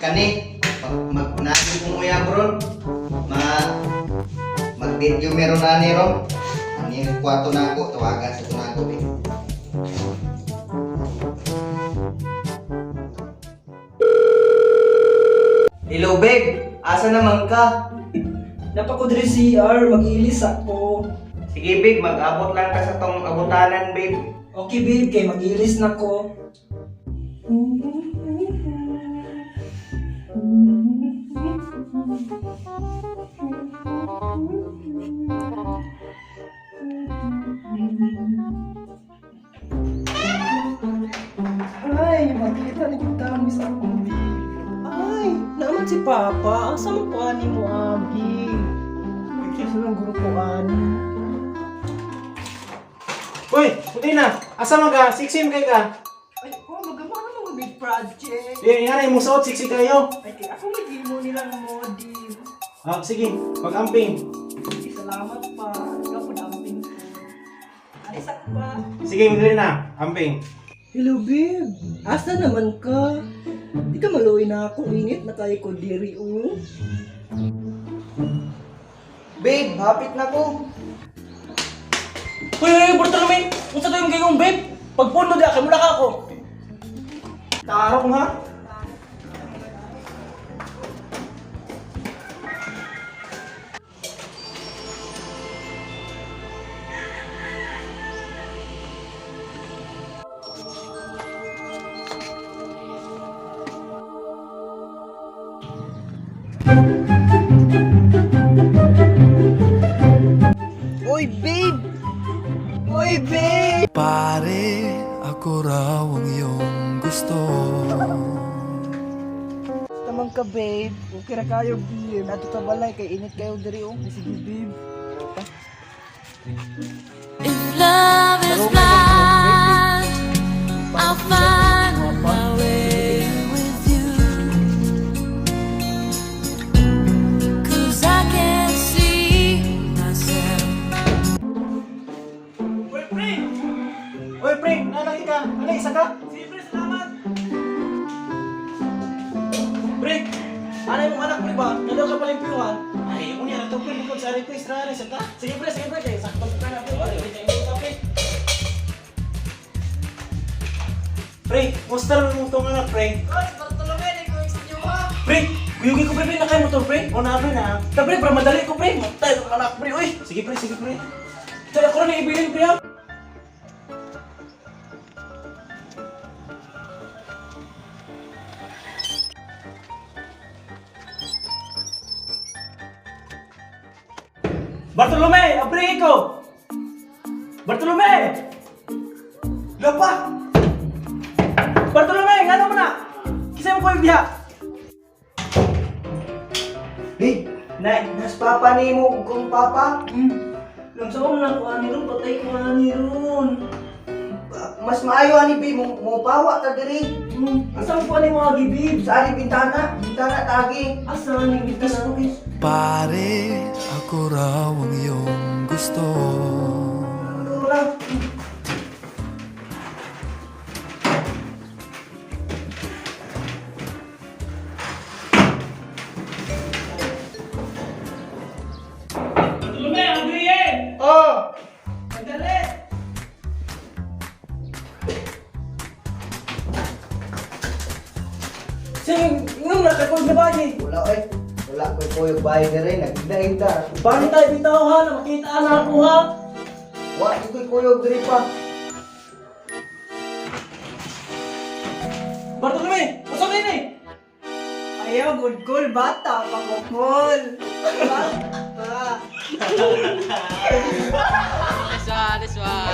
Kani, mag-unahin kong uya bro. Mag-video meron na ni ron. Ano yung kwarto na ako, tawagan sa tunako eh. Hello babe, asa naman ka? Napakudri CR, mag-ilis ako. Sige babe, mag-abot lang ka sa tong abutanan babe. Okay babe, kay mag-ilis na ko. Ay, makita na yung tamis ako. Ay, naman si Papa. Asa mo po ani mo, Abi? Asa lang guro ko ani? Uy, puti na. Asa maga? Siksim kay ka. Ay, magamana mo big project. Yan mo suot, siksi kayo. Ay, kaya ako may mo nilang modi. Sige, mag-amping. Salamat pa. Ikaw po damping ko. Alisak pa. Sige, magdali na. Amping. Hello, babe. Asa naman ka? Di ka maluwi na ako. Init na tayo ko diri, oh. Babe, hapit na ko. Uy, Bartolome! Unsa to yung gayong babe? Pagpuno di ako, mula ka ako. Tarok nga. Oy, babe! Oy, babe! Pare, ako raw ang iyong gusto. Tamang ka, babe. Okay na kayo, babe. Nato ta balay kay init kayo diri, oh. Sige, babe. If love is blind, I'll find my way with you. 'Cause I can't see myself. Uy, pre! Uy, pre! Nanay ka! Nanay, isa ka? Sige, pre, salamat! Pre! Anay mong anak, pre ba? Nadaw ka palimpiyuhan? Ay, yung niya, natong pre, bukod sa request na isa ka? Sige, pre, kaya sakto ka na, pre. Ay, pre. Pre, musta rin mo itong anak, pre? Pre, kuyugi ko, pre, nakay motor, pre. O na, pre, na. Ta, pre, para madali ko, pre. Matay itong anak, pre. Uy! Sige, pre, sige, pre. Tara, ako na ibilin, pre, ha? Bartolome! Abri ko! Bartolome! Lapa! Bartolome! Ano mo na? Kisay mo ko yung diha? Babe, nas papa ni mo kung papa. Lamsaon na ko ani ron, patay ko ani ron. Mas maayo ani babe, mo pawa ta diri. Asa mo po ani mga gibib? Sa ari bintana tagi. Asa ni bitas ko kis? Pare, ako raw ang iyong gusto. Bartolome! Abri eh! Oh, Madali! Sige, ingam na, kakos na ba niya? wala eh. Wala ko koyo bahay diri, nagda-ida. Paano tayo bitaw ha? Na makita na ako ha? Wa ko koyo diri pa. Bartolome! Usa na yun eh! Ayaw, good cool, bata, pangukol. Bata. This one.